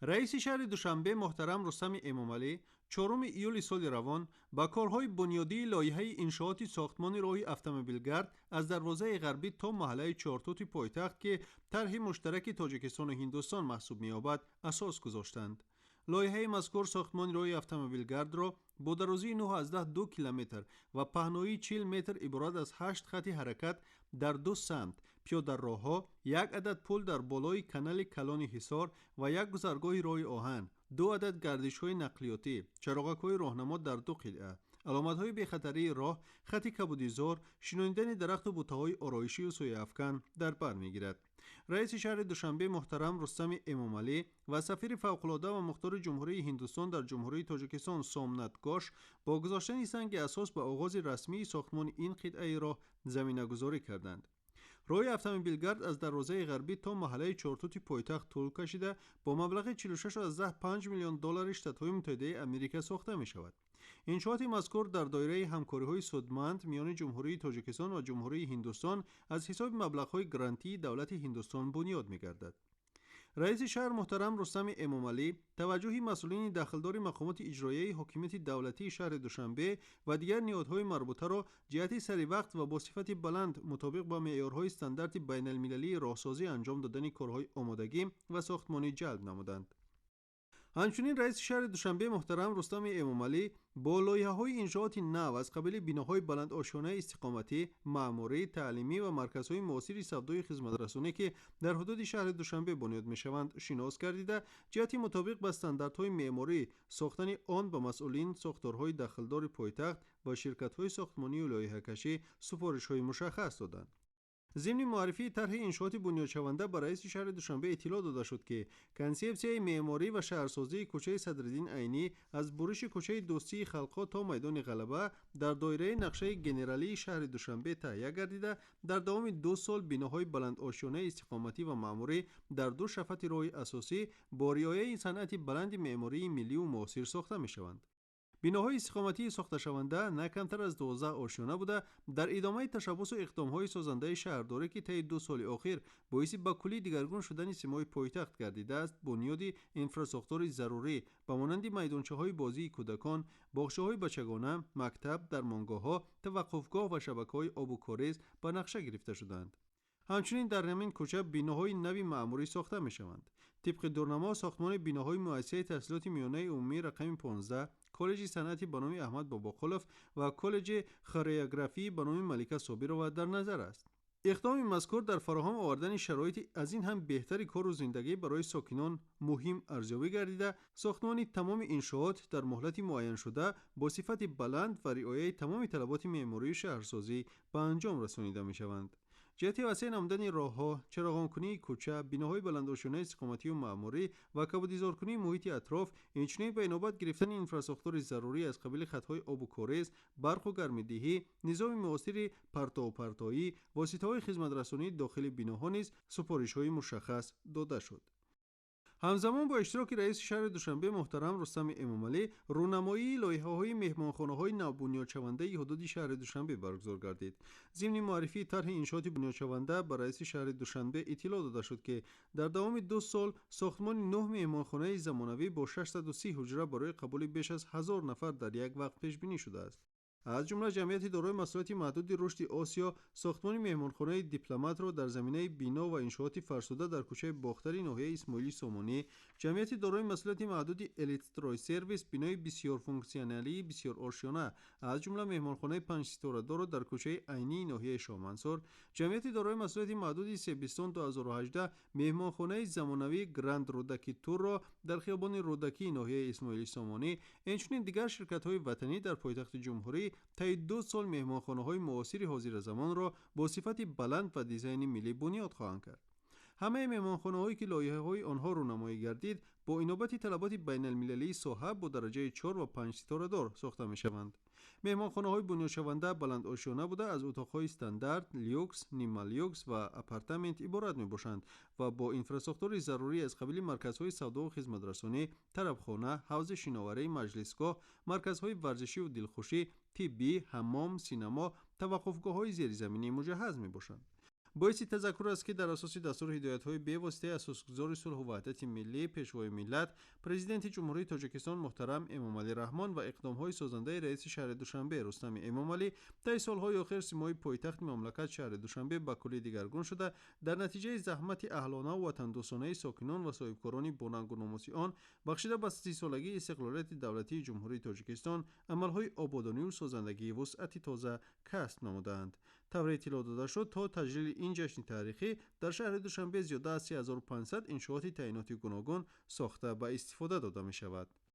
رئیس شهر دوشنبه محترم رستم امامعلی 4 ایول سال روان با کارهای بنیادی لایحه انشاءات ساختمان راه اتومبیلگرد از دروازه غربی تا محله چهارتوت پایتخت که طرح مشترک تاجیکستان و هندوستان محسوب می‌یابد اساس گذاشتند. لایحه مذکور ساختمان راه اتومبیلگرد را با درازی 9.2 کیلومتر و پهنایی 40 متر عبارت از 8 خط حرکت در دو سمت، پیاده راهها، یک عدد پل در بالای کانال کلان حصار و یک گذرگاه راه آهن، دو عدد گردش‌های نقلیاتی، چراغک‌های راهنما در دو قلعه، علامت‌های بی‌خطری راه، خط کبودیزار، شناندن درخت و بوته‌های آرایشی و سویه‌افکن در بر می‌گیرد. رئیس شهر دوشنبه محترم رستم امامعلی و سفیر فوق‌العاده و مختار جمهوری هندوستان در جمهوری تاجیکستان سومنات گوش با گذاشتن سنگ اساس به آغاز رسمی ساختمان این قطعه راه زمینه‌گذاری کردند. راه اتومبیلگرد از دروازه غربی تا محله چهارتوت پایتخت طول کشیده با مبلغ 46.5 میلیون دلار شتات‌های متحده آمریکا ساخته می شود. انشاءات مذکور در دایره همکاری‌های سودمند میان جمهوری تاجیکستان و جمهوری هندوستان از حساب مبلغ‌های گرانتی دولت هندوستان بنیاد می‌گردد. رئیس شهر محترم رستم امامعلی توجه مسئولین دخلدار مقامات اجرایی حاکمیت دولتی شهر دوشنبه و دیگر نهادهای مربوطه را جهت سریع و با صفت بلند مطابق با معیارهای استاندارد بین المللی راهسازی انجام دادن کارهای آمادگی و ساختمانی جلب نمودند. همچنین رئیس شهر دوشنبه محترم رستم امامعلی با لایحه‌های انشاءات نو از قبیل بناهای بلند آشیانه استقامتی، معماری، تعلیمی و مرکزهای معاصر سودای خدمت‌رسانی که در حدود شهر دوشنبه بنیاد می‌شوند شناس گردیده، جهت مطابق با استانداردهای معماری ساختن آن به مسئولین ساختارهای داخلدار پایتخت و شرکت‌های ساختمانی و لایحه‌کشی سفارش‌های مشخص دادند. ضمن معرفی طرح انشاءات بنیادشونده به رئیس شهر دوشنبه اطلاع داده شد که کنسپسیای معماری و شهرسازی کوچه صدرالدین عینی از برش کوچه دوستی خلقها تا میدان غلبه در دایره نقشه گنرالی شهر دوشنبه تهیه گردیده در دوام 2 سال بناهای بلند آشیانه استقامتی و معماری در دو شفت راه اساسی با رعایت صنعت بلند معماری ملی و معاصر ساخته می‌شوند. بناهای استقامتی ساخته شونده نه کمتر از 12 آشیانه بوده در ادامه تشبث و اقدامهای سازنده شهرداری که طی 2 سال اخیر باعث به کلی دیگرگون شدن سیمای پایتخت گردیده است، بنیاد انفراستراکچور ضروری به مانند میدانچه‌های بازی کودکان، باغچه‌های بچگانه، مکتب، درمانگاه‌ها، توقفگاه و شبکه‌های آب و کاریز به نقشه گرفته شدند. همچنین در همین کوچه بناهای نوی معموری ساخته می‌شوند. طبق دورنما ساختمان بناهای مؤسسه تحصیلات میانه عمومی رقم 15، کالج صنعتی به نام احمد باباخلف و کالج خریوگرافی به نام ملکه صابرова در نظر است. اقدام مذکور در فراهم آوردن شرایط از این هم بهتری کار و زندگی برای ساکنان مهم ارزیابی گردیده، ساختمان تمام انشاءات در مهلت معین شده با صفت بلند و رعایت تمام طلبات معماری شهرسازی به انجام رسانیده می شوند. جهت وسیع نمودن راهها، چراغانکنی کوچه، بناهای بلندآشیانه استقامتی و معماری و کبودیزارکنی محیط اطراف، اینچنین به نوبت گرفتن انفراستراکچور ضروری از قبیل خطهای آب و کاریز، برق و گرمایدهی، نظام معاصر پرتو و پرتایی، واسطه‌های خدمت‌رسانی داخل بناها نیز سفارش‌های مشخص داده شد. همزمان با اشتراک رئیس شهر دوشنبه محترم رستم امامعلی رونمایی لایحه‌های مهمانخانه‌های نوبنیادشونده حدود شهر دوشنبه برگزار گردید. ضمن معرفی طرح انشاءات بنیادشونده به رئیس شهر دوشنبه اطلاع داده شد که در دوام 2 سال ساختمان 9 مهمانخانه زمانوی با 630 حجره برای قبول بیش از 1000 نفر در یک وقت پیش بینی شده است. از جمله جمعیت دارای مسئولیت محدود رشد آسیا ساختمان مهمانخانه دیپلمات را در زمینه بنا و انشاءات فرسوده در کوچه باختری ناحیه اسماعیلی سامانی، جمعیت دارای مسئولیت محدود الیترای سرویس بنای بسیار فونکسیونالی بسیار آشیانه از جمله مهمانخانه 5 ستاره دار را در کوچه عینی ناحیه شاه منصور، جمعیت دارای مسئولیت محدود سبستان 2018 مهمانخانه زمانوی گراند رودکی تور را در خیابان رودکی ناحیه اسماعیلی سامانی، همچنین دیگر شرکت‌های وطنی در پایتخت جمهوری طی 2 سال مهمانخانه‌های معاصر حاضر زمان را با صفت بلند و دیزاین ملی بنیاد خواهند کرد. همه مهمانخانه‌هایی که لایحه‌های آنها رونمایی گردید با اینابت طلبات بین المللی صاحب با درجه 4 و 5 ستاره دار ساخته می‌شوند. مهمانخانه‌های بنیادشونده بلند آشیانه بوده از اتاق‌های استاندارد، لیوکس، نیمه لیوکس و آپارتمنت عبارت می‌باشند و با اینفراستراکچور ضروری از قبیل مرکزهای سودا و خدمت‌رسانی، طربخانه، حوض شناوری، مجلسگاه، مرکزهای ورزشی و دلخوشی، طبی، حمام، سینما، توقفگاه‌های زیرزمینی مجهز می‌باشند. боиси тазаккур аст ки дар асоси дастури ҳидоятҳои бевоситаи асосгузори сулҳу ваҳдати миллӣ пешвои миллат президенти ҷумҳурии тоҷикистон муҳтарам эмомалӣ раҳмон ва иқдомҳои созандаи раиси шаҳри душанбе рустами эмомалӣ таи солҳои охир симои пойтахти мамлакат шаҳри душанбе ба куллӣ дигаргун шуда дар натиҷаи заҳмати аҳлонаву ватандӯстонаи сокинон ва соҳибкорони бонангу номуси он бахшида ба 30-солагии истиқлолияти давлатии ҷумҳурии тоҷикистон амалҳои ободониву созандагии вусъати тоза касб намудаанд. тавре иттилоъ дода шуд то таҷлили ин ҷашни таърихӣ дар шаҳри душанбе зиёда аз 3500 иншооти таъиноти гуногун сохта ба истифода дода мешавад.